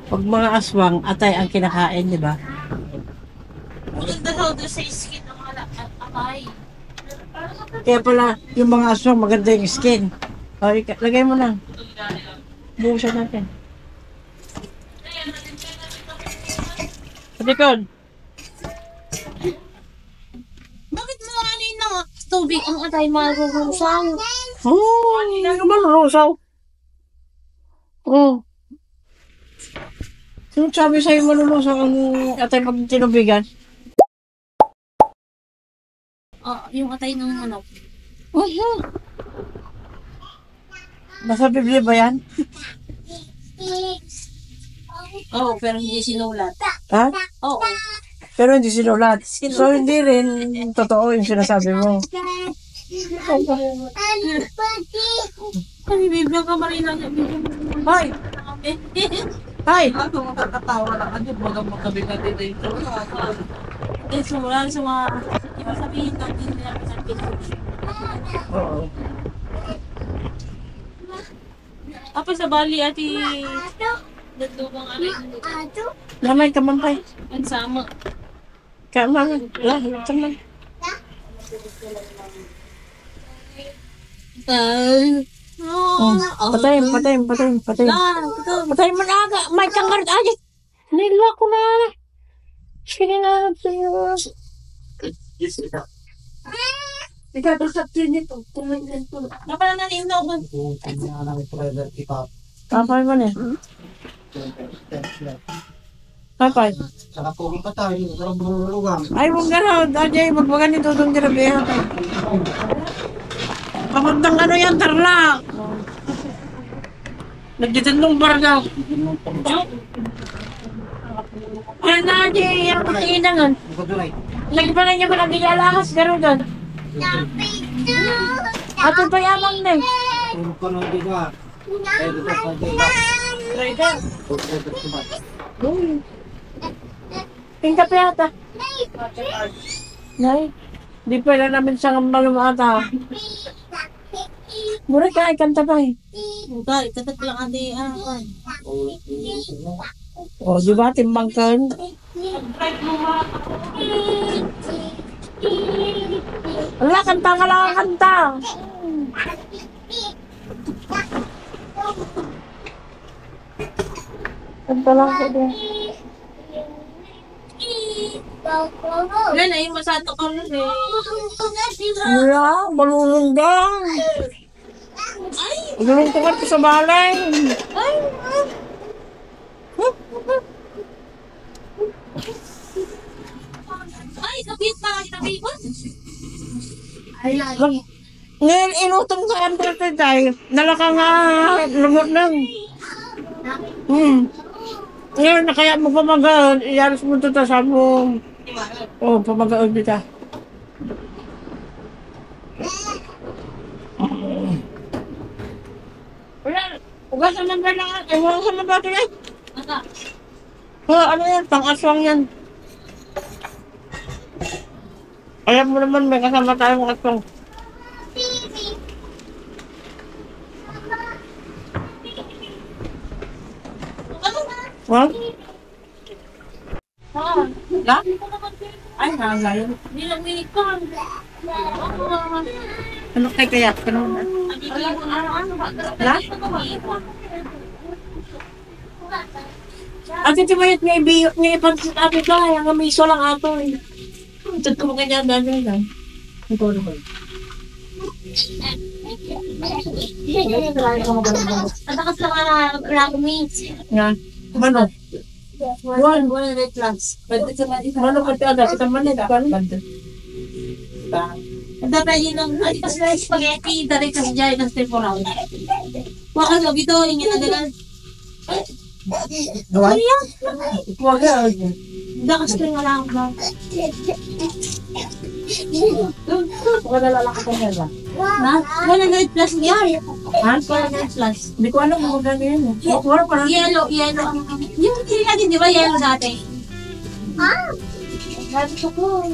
Pag mga aswang, atay ang kinakain, di ba? Maganda daw doon sa skin ng mga atay. Kaya pala, yung mga aswang, maganda yung skin. O, lagay mo na. Buhusan natin. Patikon. Bakit mo kanina tubig ang atay marurusaw? Oo, hindi naman rosaw. Oo. Sino sabi sa'yo malulusaw ang atay pag tinubigan? Yung atay ng manok. Nasa Biblia ba yan? Oo, pero hindi sinulat. Ha? Oo. Pero hindi sinulat. So, hindi rin totoo yung sinasabi mo. Ay, bibigyan ka marina niya. Hoy! Hoy! Ano, makakatawa lang. Ano, baga magkabi natin na ito. Eh, sumulan sa mga... Iba sabihin natin nila sa picture. Oo. Apa sa Bali, ati... Nagdubang Lamay ka man, Pai. ang sama. Kaman. Taman. Oh, patay. Patay mo na aga. May tanggal aja. Nila ko na. Sige na. Ikaw doon sa nito. Tumayin ko. Napala na niyo na ako. Kapay mo na. Kapay. Saka pulong pa tayo. Sarang bululugang. Ay, huwag gano'n. Ajay, magbagan nito doon grabe. Pagandang ano yan, tarla. Nagditindong bargaw. Ay, Ajay, yung patinangan. Lagi pa na niya ba nagigalakas gano'n doon? Ato pa yamang na eh. Pulong pa na di ba? Ay, dito pa di ba? Rider. Tingka pa yata. Nay, di pala namin siyang malumata. Mura ka, ikanta pa eh. Muka, itatat lang ati. O, di ba, timbang ka? Wala, kanta ka lang, kanta. Kanta lang ko din. Wala na yung masato ko nun eh. Wala, malulunggang. Malulungtungan ko sa balay. Ay, kapit pa. Kapit pa. Ngayon, inutom ko ang tayo. Nalaka nga, lumot lang. Ngayon, na kaya mo pamagaon, iyaras mo ito sa mo. Oh, pamagaon kita. Wala, ugasan ng lang. Ewan ko na ba ito yan? Ano yan, pang-aswang yan. Alam mo naman, may kasama tayong aswang. What? La? Ay, nalayo. Nilamilikan. Ano kay kaya? Ano na? La? Ate, di ba yun nga ibiyot nga ipag-sabi ba? Ang amiso lang ato eh. Ito ko ganyan dami lang. Ito ano ba? Atakas lang ang rakumit. Nga. Mano? One red plus. Mano pati ada? Kita manit. Banda. Dapat yun ang alipas na spaghetti. Dari kasi dyan ng temporal. Wakas o gito. Ingin na dalan. Gawa? Huwag yan. Dakas ko yung alam ko. Huwag nalalaki ka niya ba? Ha? 100 plus yan. Ha? 100 plus. Hindi ko alam kung magkano yun. Huwag pa lang. Yellow. Yung hindi natin, di ba yellow dati? Dati ko.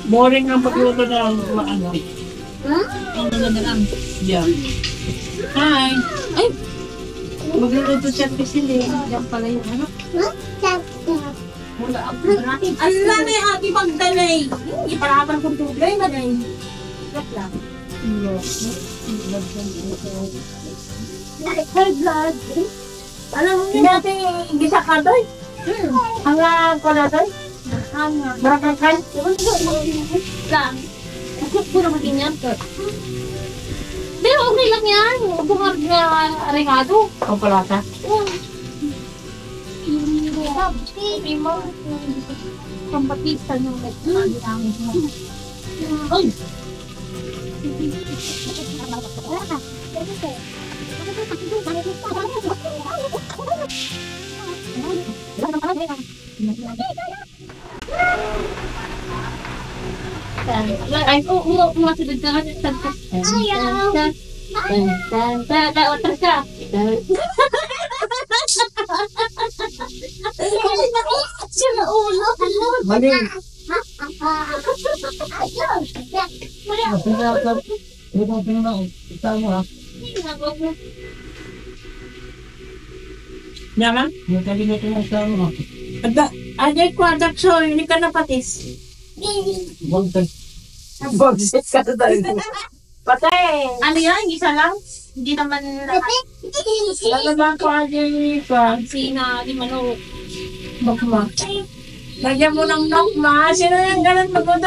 Boring ang pagluto ng ano. Ang ganda lang. Yeah. Hi. Ay, Magluluto siya pisili. yan pala yung ano. Mula ako natin. Ala na yung ating magdalay. Iparapan kong tublay na dahil. Wait lang. Hey, blood. Alam mo yun natin yung gisa ka doy? Ang ko na doy? Barakakal? Lang. Puro mag-ingat ka. Hindi, okay lang yan. Bukag na arengado. O palata. Pampatista ng nagsasabi mo. Ay! Ay, umasunod ka kasi ayaw! Otras ka! Siya na ulo! Mali. Yaman? Yung kalimutan ng sama. Ajay ko, adak so, hindi ka napatis. Bangtay. Bogsit ka na tayo. Patay! Ano yan? Isa lang? Hindi naman Lalabang ko ajay ka. sina, di manok. Nokma. Lagyan mo ng nokma. Sino yung ganun magod?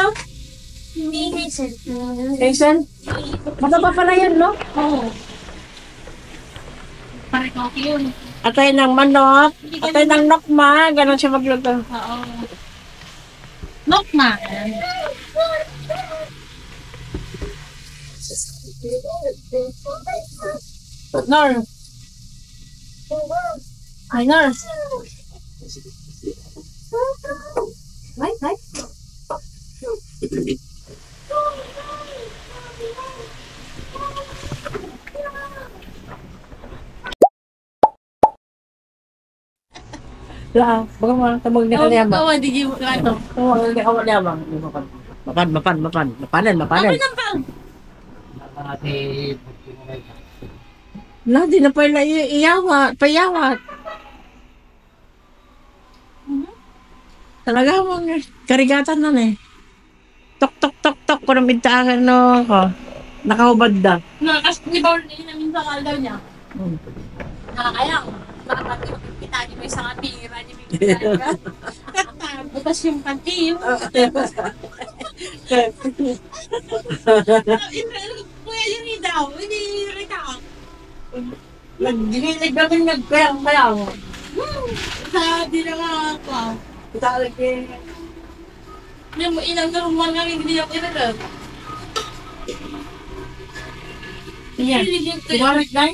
Hindi, Hazel. Jason? Mataba pala yan, no? Oo. Pare ko yun. Atay ng manok. Atay ng nokma. Ganon siya magluto. Oo. Nokma. Nor. Ay, Nor. Ay. La, baka mga tamag ni Kalyama. Oo, di mo ano. Tamag ni Kalyama. Mapanan. Ano lang pa? Ate, La, di na pala payawat. Talaga mo, karigatan na eh. Tok, kung namintakan no ako. Nakahubad da. Kasi di ba ulit namin sa kaldaw niya? Nakakayang. Nakapati kita niyo may isang pira niyo may kita. Butas yung panty. Kuya yun daw. Hindi rin ako. Nagdinig kami nagkaya mo. Sabi na nga ako. Talaga. Yung ilang naruman kami, hindi ako inagad. Yan. Tumarik na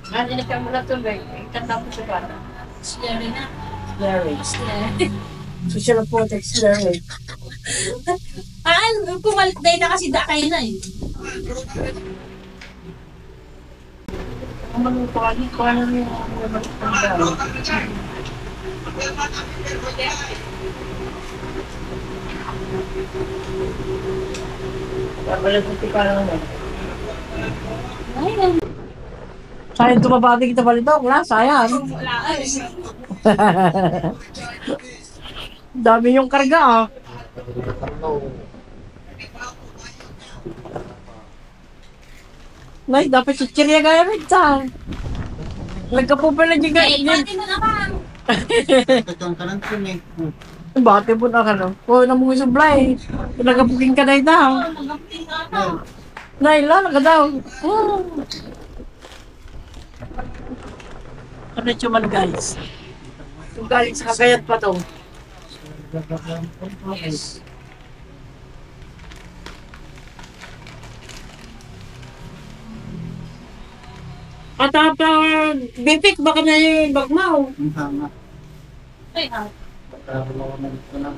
Narinig ka mula tubig. Kanta mo sa bata. Scary na. Larry. Scary. Social protect Larry. Pumalit na kasi dakay na eh. Ang manutuan ko ano yung manutuan. Babalaguti ka naman. Ayun. Sayang tumabati kita balito. Wala, sayang. Wala ay. Dami yung karga ah. Nay, dapat si Chirya gaya rin sa. Nagkapupila dyan Ay, gaya. pati mo na ba? Itong kanan ko eh. Bate po na ka no. O, namungi sublay. Nagapuking ka na ito. Magapitin ka na. Nay, lala ka daw. Ano man guys? Yung galing sa kagayat pa to. Yes. At bipik baka na yung bagmaw. Ang hanga. Ay, ha. Pagkakaroon ako ng ito na.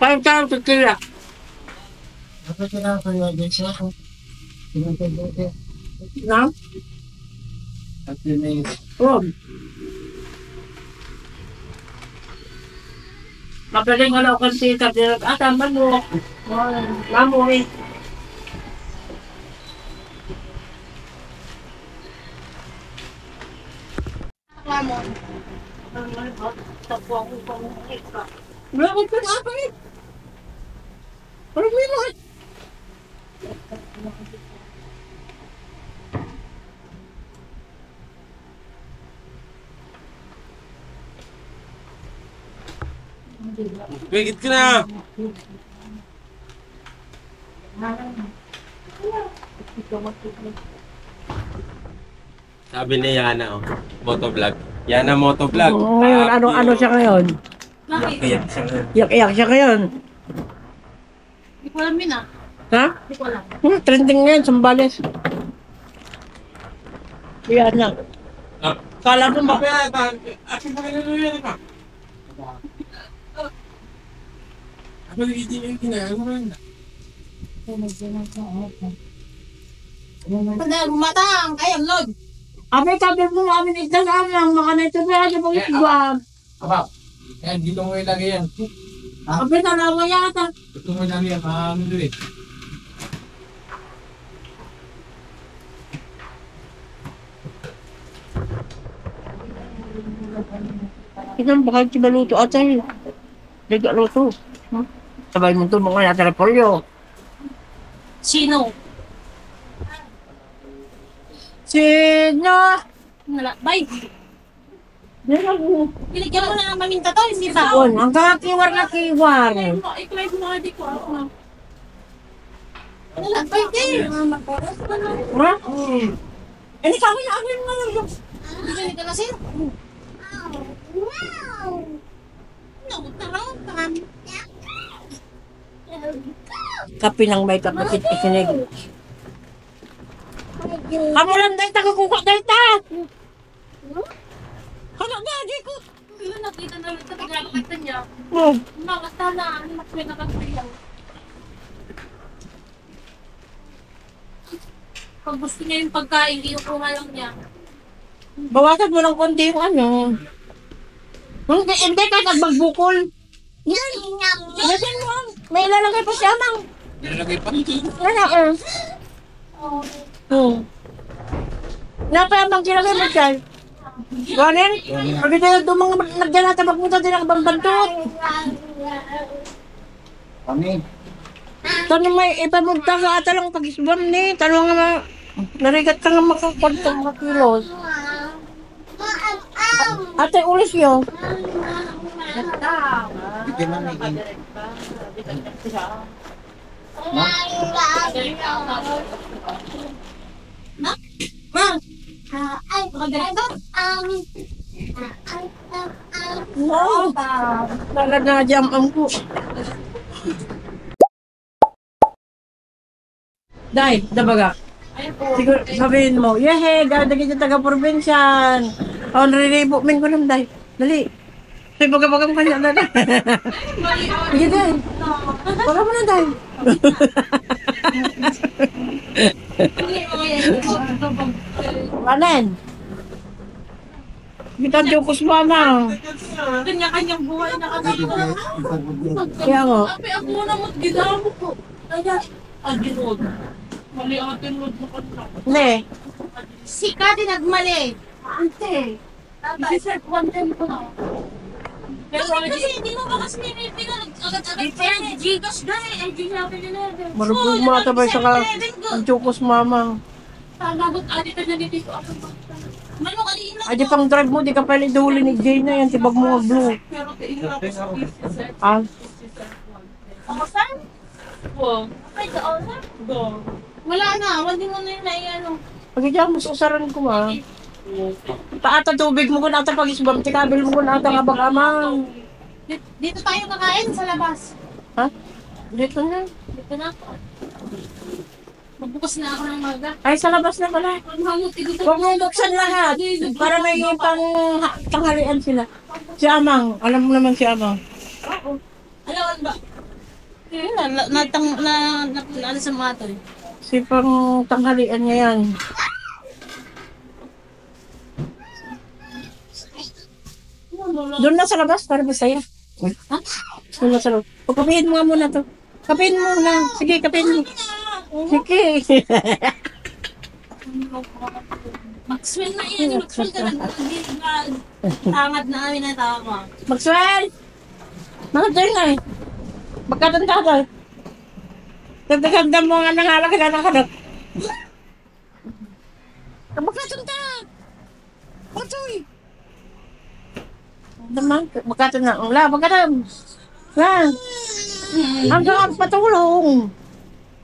Parang tayo tequila. Dapat kailangan ko yung agency ako. Pinagpagbuti. Na? At yun ay Oh. Mapaling nga ako kasi tabi. Tama mo. Mamo eh. Bakit ka na ako eh? Parang may mga... Wigit ka na! Sabi ni Yana, oh, motovlog. Yana motovlog. Oo, ngayon, ano siya ngayon? Iyak siya ngayon. Iyak-iyak siya ngayon. Hindi ko alam yun ah. Ha? Hindi ko alam. Trending ngayon, Sambales. Yan na. Ah, Kala mo ba? akin pa kayo yan, pa. Ako nag-iiti yung ginagawa na. Matang, kaya lod. Abe, tabi mo namin isda sa amang mga nito na sa pag-isbang. Aba, yan, dito mo ilagay yan. Abe, talaga yata. Dito mo ilagay yan, ano doon eh. Isang bakal si Baluto at sa'yo. Liga luto. Sabay mo ito mga nasa repolyo. Sino? Sino? Bay, binigyan mo na ng maminta to, hindi ba? Doon, ang kakiwar na kiwar. I-try mo nga, di ko ako. Nalakbay din. Ha? Eh, sa akin, akin na lang. Hindi ka na sir. Kapi ng may kapatid ikinig. Kamu lang dahil tagakuha dahil ta. Hala na, di ko. Pero nakita na rin sa pagkakakita niya. Oh, Nakasta na, nakasway na kakaya. Pag gusto niya yung pagkain, inukuha lang niya. bawasan mo ng konti yung ano. Hindi ka nagbagbukol. Yan. Basin mo. May ilalagay pa siya mang. Nilagay pa. Wala eh. Oh. Napayamang kilagay mo dyan. Ganin? Pag ito yung mga nagdalata magpunta din ang bambantot. Kami. Tanong may ipamunta ka ata lang pag-isbam ni. Tanong nga narigat ka nga makakwantong mga kilos. Ate, ulis yun. Hindi man naging. Ma! Oo. Lalad na jam ang ko. Day, dabaga. Siguro sabihin mo, yehe, gagawin yung taga-probinsyan. O, nalilibo min ko lang, day. Dali. Say, baga-bagang kanya na, day. Sige, day. Baga mo na, day. Manen. Kita jokos mama. Kanya-kanyang buhay na kami. Kaya nga. Api, ako na mo't gidamo ko. Kaya, ginod. Mali ang tinod mo kanta. Ne. Si Kati nagmali. Ante. Isi-serve content ko na. Pero kasi hindi mo ba kasi nilipinag agad-agad pa yan. Gcash na eh. Ay, ginapin nila. Marupong matabay sa ang jokos mama. Tagagot adi ka na dito ako. Mano kanina. Ay, di pang drive mo, di ka pala iduli ni Jay na yan. Tibag mo nga blue. Pero kainap ko isi-serve. Ah, Ako saan? Go. Ay, doon na? Go. Wala na. Hindi mo na yun na ano. pagkakita mo susaran ko ma. Paata tubig mo ko na ata pag-isbam. Tikabil mo ko na ata nga bang amang. Dito tayo kakain sa labas. Ha? Dito na. Dito na ako. Magbukas na ako ng maga. Ay, sa labas na pala. Huwag mong buksan lahat. Para may tanghalian sila. Si Amang. Alam mo naman si Amang. Alam ba? Alis ang mga to. Sipang tanghalian niya yan. Doon na sa labas para masaya. Ha? Doon na sa labas. O, kapihin mo nga muna to. Kapihin mo na. Sige, kapihin mo. Sige. Maxwell na yan. Maxwell ka tangad na kami na tama. Maxwell! Bakit tayo na eh? Magkatanda ka tayo. Tagdaganda mo nga nangalaga na nakanak. Magkatanda! Patoy! Naman, magkatanda. Wala, magkatanda. Wala. Hanggang patulong.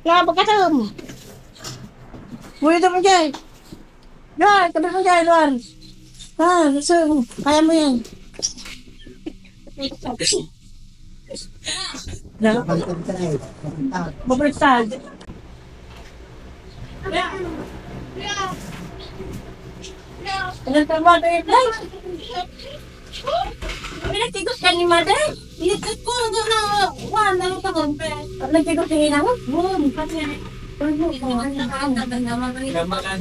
Wala, magkatanda. Buhay naman dyan. Yan, kami mo dyan, Luan. Kaya mo yan. Na? Babaliktad. Ilan trabaho na yun, Day? Pinagtigot ka ni Mother? Pinagtigot ko hanggang na one, ano ka doon? Nagtigot yung ina mo? Boom! Kasi Magaan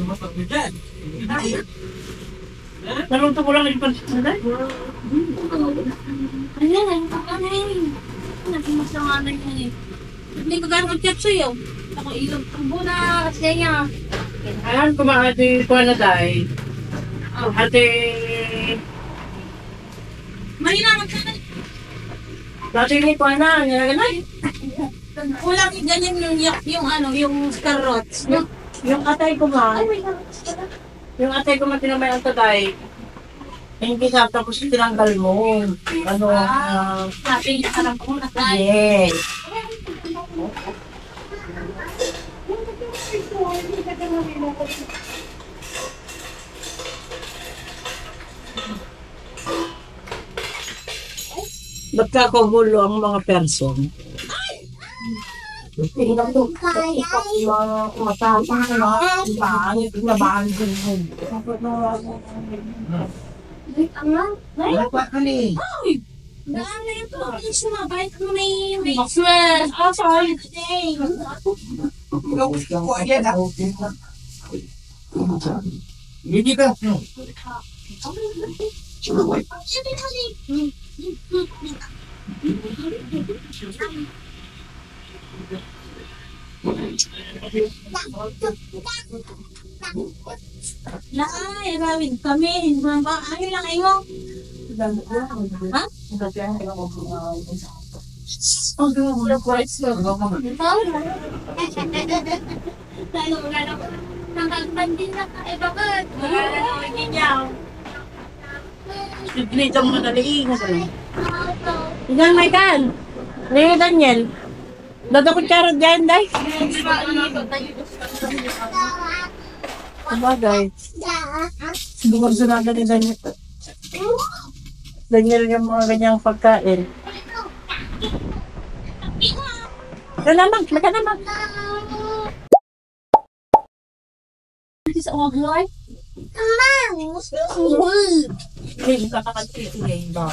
mo pagbigyan. Naluto ko lang yung pansit mo, Day. ano yan? Ano yan? Nagmasanganan yan eh. Hindi ko gano'n mag-chat sa'yo. Ako ilong tumbo na kasi niya. Alam ko ba ate ko na tayo? Ate... Mahinangan ka na. Dati ni ko na, nilagay. Kulang ganyan yung ano, yung carrots. Yung atay ko ba? Yung atay ko matinamay ang tatay. Hindi ka tapos tinanggal mo. Ano? Sabi niya parang kung nasay. Yes. Ba't kakagulo ang mga person? Tingnan mo, mga matapang na pangit na banding mo. Ano pa ka ni? Ano yung please sumabay ko na yung Maxwell. Oh, sorry today. Hindi ka. Ay, gawin kami. Ano lang kayo? Ha? Oh, gawin mo rice lang. Lalo mo gano'n. Nakagpandin na ka. Eh, bakit? Magiging niya. Dito mo madali. Diyan, Michael. Lili Daniel. Dadakot karot dyan, Day. Sabagay. Siguro sunada ni Daniel. Daniel yung mga ganyang pagkain. Ito naman, maka naman. Sa Ogloy? Hindi ka kakatitigay ba?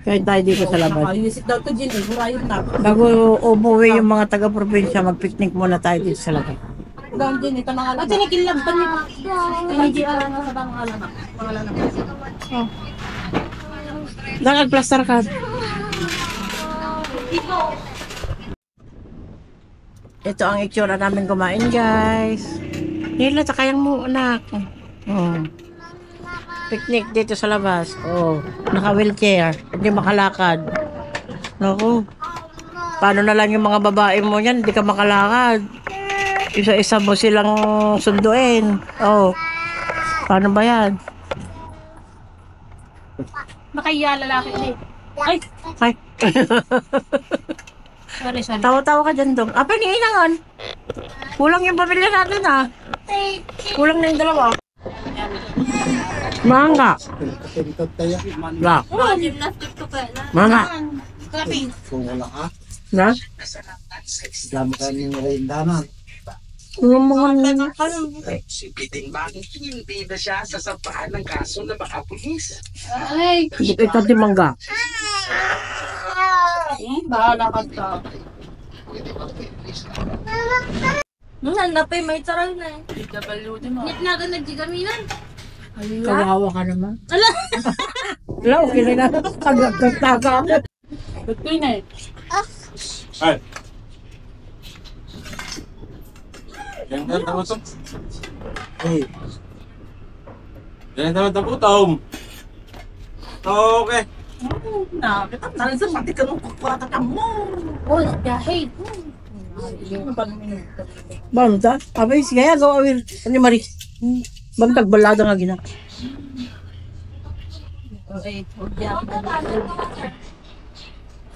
Kahit tayo dito sa labas. Nakayusip daw to dyan eh. Murayot na. Bago umuwi yung mga taga-probinsya, mag-picnic muna tayo dito sa labas. Down din ito mga alam. At sinigilab ba niya? Hindi alam na sa pangalan na. Pangalan na. Nag-plaster ka. Ito ang itsura namin kumain, guys. Nila, takayang mo, anak. Oh. Picnic dito sa labas. Oh, naka-wheelchair. Hindi makalakad. Naku. Paano na lang yung mga babae mo yan? Hindi ka makalakad. Isa-isa mo silang sunduin. Oh. Paano ba yan? Makahiya lalaki ulit. Ay! Ay. Sorry. Tawa-tawa ka dyan, Dong. Apa, niinangan. Kulang yung pamilya natin, ah. Kulang na yung dalawa. Manga. Katintot tayo. La. Oh, gymnastic to ka na. Manga. Clapping. Kung wala ka, Na? dami ka rin rindanan. Yung mga Si Piting bakit hindi na siya sasampahan ng kaso ng mga pulis? Ay! Ito di mangga. Bahala ka sa. Napay may taral na eh. Nit na ka nagdigaminan. Kawawa ka naman. Ala! Wala, okay na na. Kagagtagtaga ako. Ito na eh. Ay. Ganda na ito. Ganda na ito, Tom. Okay. Kita talang sa mati ka nung kukurata ka mo. Oh, kahit. Banta? Abay, sige, gawin. Ano yung Maris? Bantag balada nga gina.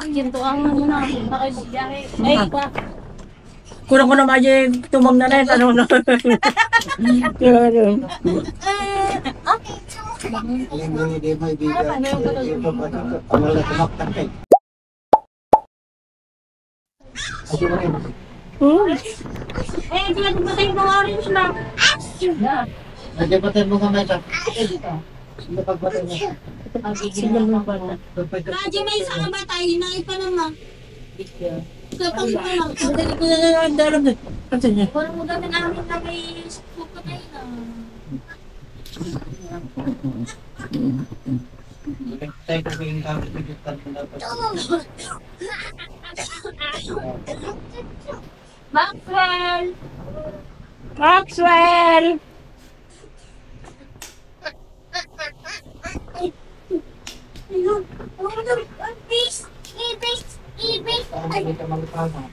Ang ginto ang muna. Bakit magbiyahe? Ay, pa. Kurang ko na maji tumang na net. Ano na? Aling mga hindi may bigyan. Ano na tumaktak kay. Eh, di ba patay ng orange na? Nagpatay mo kamay sa. Hindi pagpatay mo. Radyo may isang batay, hinahin pa naman. Kapag mo lang. Ano niya? Parang mo namin namin na may patay na. Tayo ko yung gamit ng gitar mo dapat. Maxwell! Maxwell! Ayun! Ibis! Ibis! Ibis! Hindi ka magpama.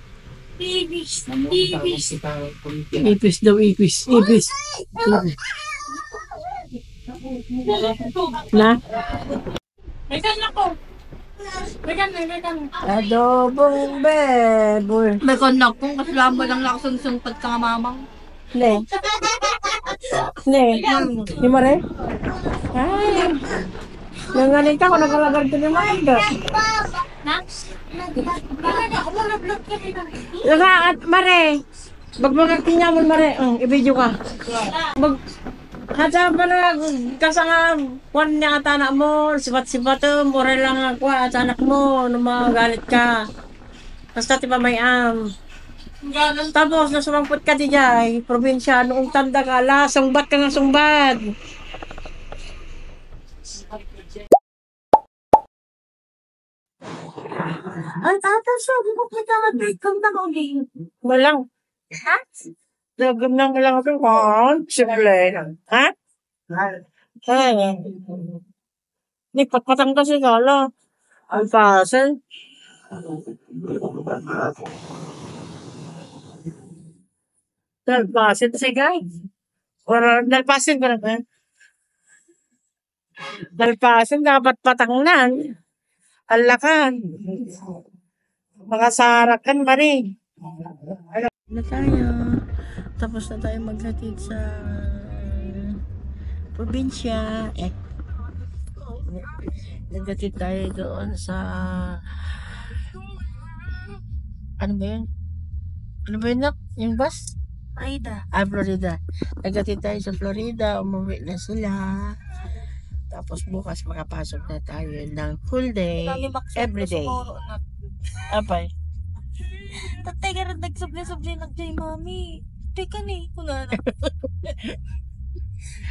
Ibis! Namunta Ibis! kita politika. Ipis daw, ipis. Ipis. Na? May kan ako! May kan. Adobong beboy. May kan ako kasi lamba lang nakasunsungpad ka nga mamang. Ne. Ne. Di mo rin? Ay. Nanganin ka kung nagalagar ko ni Manda. Nax? Nakakat, Mare. Bag mga kinyamon, Mare. I-video ka. Bag... Hata pa na kasanga kwan niya at anak mo, sipat-sipat mura lang ako at anak mo, nung magalit ka. Basta ti pa may Tapos, nasumangpot ka di jay, probinsya, noong tanda ka, sungbat ka nga sungbat. Ang tatas siya, di mo kita mag-breakdown na ko Walang. Ha? Dagam nang lang ako kung simple. Ha? Ni patpatang kasi kala. Alpasan. Dalpasin si guys. Or dalpasin ka na ba? Dalpasin dapat patangnan. Alakan. Mga sarakan mari. Na tayo. Tapos na tayo maghatid sa probinsya. Naghatid tayo doon sa ano ba yun? Ano ba yun, Nak? Yung bus? Florida. Florida. Naghatid tayo sa Florida. Umuwi na sila. Tapos bukas makapasok na tayo ng full day. Every day. Apay. Tatay ka rin nagsubli-subli nag-jay mami. Teka ni, wala na.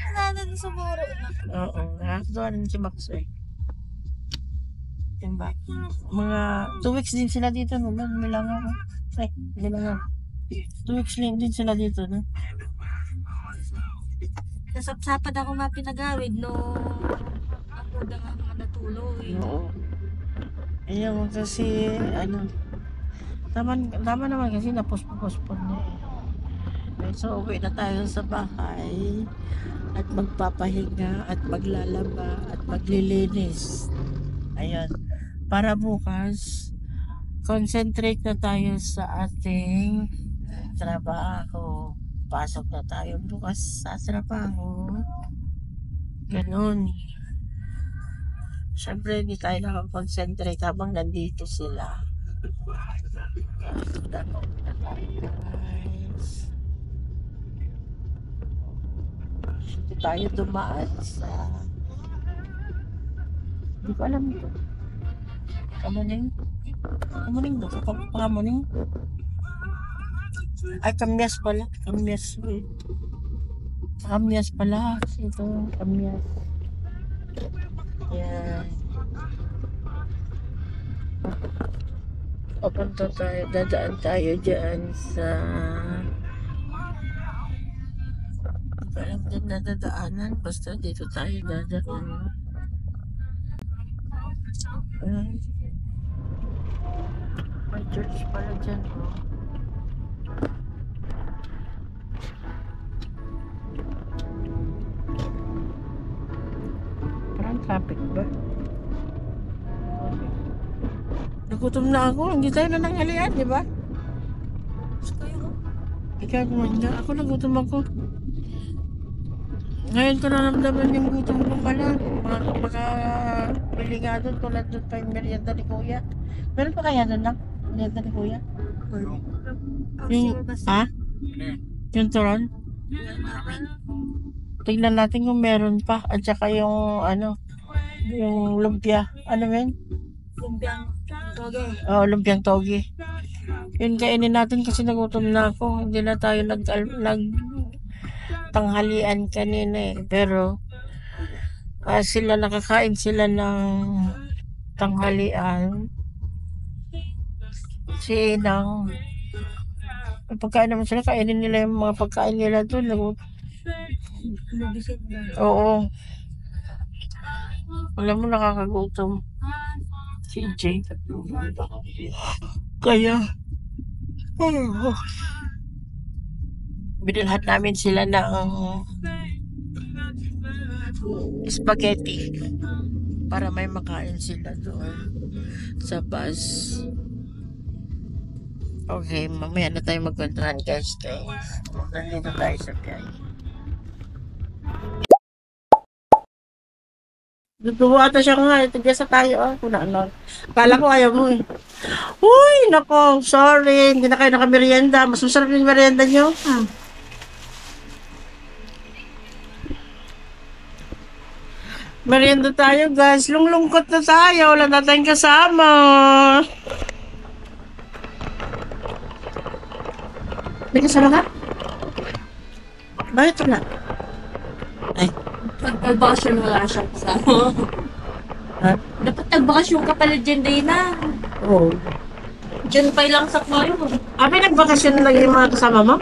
Wala na sa moro na. Oo. Nakakatawa rin si Max eh. Diba? Mga 2 weeks din sila dito. No? Nilang ako. Ay, nilang ako. 2 weeks din sila dito. No? Nasapsapad ako nga pinagawid no ako na nga natuloy. Oo. Ayun kasi, ano, tama naman kasi napospon na eh. So, uwi na tayo sa bahay at magpapahinga at maglalaba at maglilinis. Ayan. Para bukas, concentrate na tayo sa ating trabaho. Pasok na tayo bukas sa trabaho. Ganun. Siyempre, hindi tayo nakapag-concentrate habang nandito sila. Dako na tayo, guys. Hindi tayo dumaan sa... Hindi ko alam ito. Ano na yun? Kamuning ba? Kamuning? Ay, kamyas pala. Kamyas. Kamyas pala. Ito, kamyas. Yan. Papunta tayo. Dadaan tayo dyan sa... Hindi ko alam din na dadaanan. Basta dito tayo dadaan. May church pala dyan. Oh. Parang traffic ba? Nagutom na ako. Hindi tayo na nanghalian, di ba? Ikaw naman na. Ako nagutom ako. Ngayon ko naramdaman yung gutom ko pala. Baka bili nga doon tulad doon pa yung merienda ni Kuya. Meron pa kaya doon lang? Merienda ni Kuya? Yung, ha? Yung turon? Tignan natin kung meron pa. At saka yung, ano, yung lumpia. Ano yun? Lumpiang toge. Oo, lumpiang toge. Yun kainin natin kasi nagutom na ako. Hindi na tayo tanghalian kanina eh. Pero sila nakakain sila ng tanghalian. Si Inang. Pagkain naman sila, kainin nila yung mga pagkain nila doon. Oo. Alam mo, nakakagutom. Si Jay. Kaya, binilhan namin sila ng spaghetti para may makain sila doon sa bus. Okay, mamaya na tayo magkwentuhan guys. Nandito tayo sa biyahe. Dutuwa ata siya nga. Tigasa tayo. Kung ano. Akala ko ayaw mo eh. Uy, nako. Sorry. Hindi na kayo nakamerienda. Mas masarap yung merienda nyo. Merienda tayo guys. Lunglungkot na tayo. Wala na tayong kasama. May kasama ka? Bakit wala? Ay. Pag nagbakasyon wala siyang kasama. Ha? Dapat nagbakasyon ka pala dyan, Dana. Oo. Dyan pa lang sa Mayo. Nagbakasyon na lang yung mga kasama mo?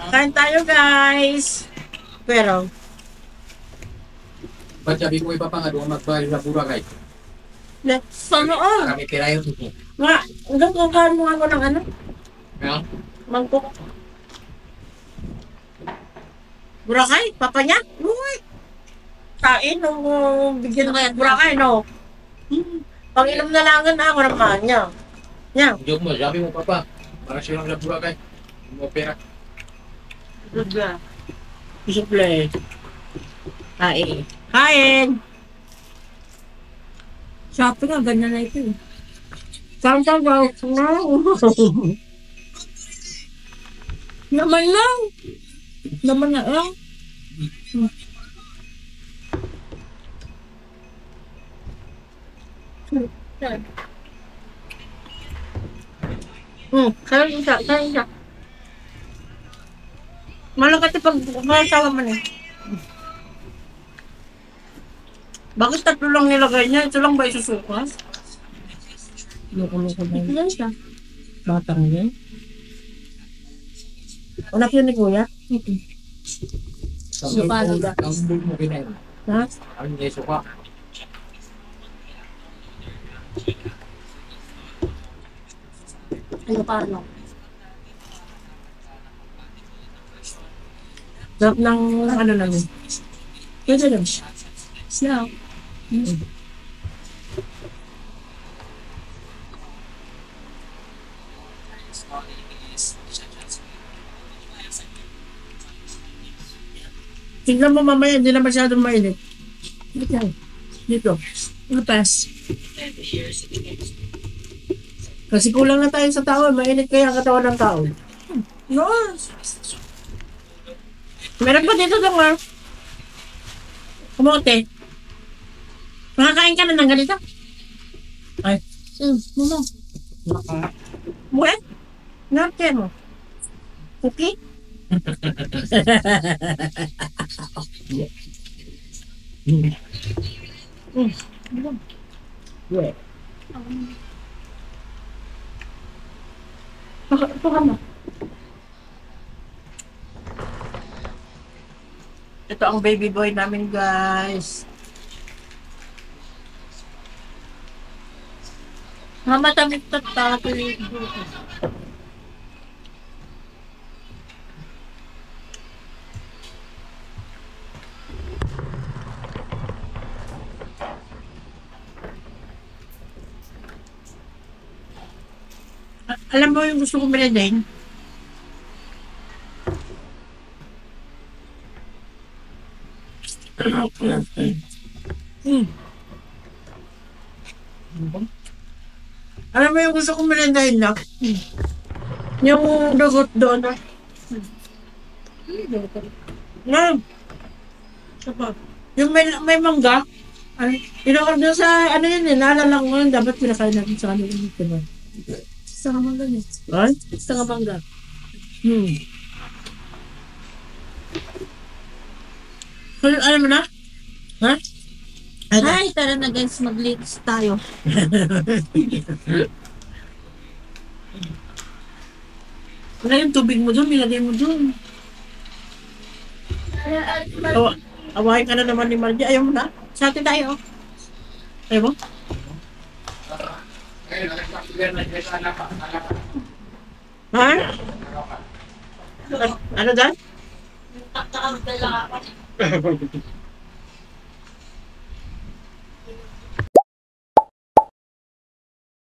Kain tayo guys. Pero, Ba't sabi ko ipapangad kung magbayad sa Boracay? sana all. Kami pirayo dito. Nga, hanggang kukain mo ako ng ano? Kaya? Mangkok. Boracay? Papa niya? Uy! Kain nung bigyan ng Boracay, no? Pag-inom na lang na ako ng mahal niya. Niya. Joke mo, sabi mo papa. Para silang sa Boracay. Hindi mo pera. Suple. Kain. Kain! Shopping nga, ganyan na ito eh. Saan ka ba? Naman lang. Naman na lang. Kain siya, kain siya. Malakati pag masawa man eh. Bakit tatlo lang nilagay niya? Ito lang ba isusukas? Loko-loko na yun. Yan siya. Batang yan. Anak yun ni Kuya? Suka na ba? Ang bulb mo kinain. Ha? Ang hindi suka. Ano paano? Sarap ng ano namin. Pwede lang. Snack. Tingnan mo mamaya, hindi na masyadong mainit. Dito. Lutas. Kasi kulang na tayo sa tao. Mainit kaya ang katawan ng tao. No. Meron pa dito dong ah. Kumote. Makakain ka na ng ganito? Ay. Mama. What? Narte mo. Cookie? Ito ka mo. Ito ang baby boy namin, guys. Mama, tamit na tayo. Alam mo yung gusto ko din? Alam mo yung gusto kong merendahin na? Yung dugot doon. Nga. Sapa. Yung may mangga. Ay, in-order sa, ano yun eh, naalala ko yun, dapat pinakain natin sa kanila dito ba? Sa kamangga niya. Ay? Sa kamangga. Alam mo na? Ha? Ano? Ay, tara na guys, mag-leaks tayo. Wala yung tubig mo doon, nilagay mo doon. Awahin ka na naman ni Margie. Ayaw mo na? Sa atin tayo. Ayaw mo? Ha? Ano dyan?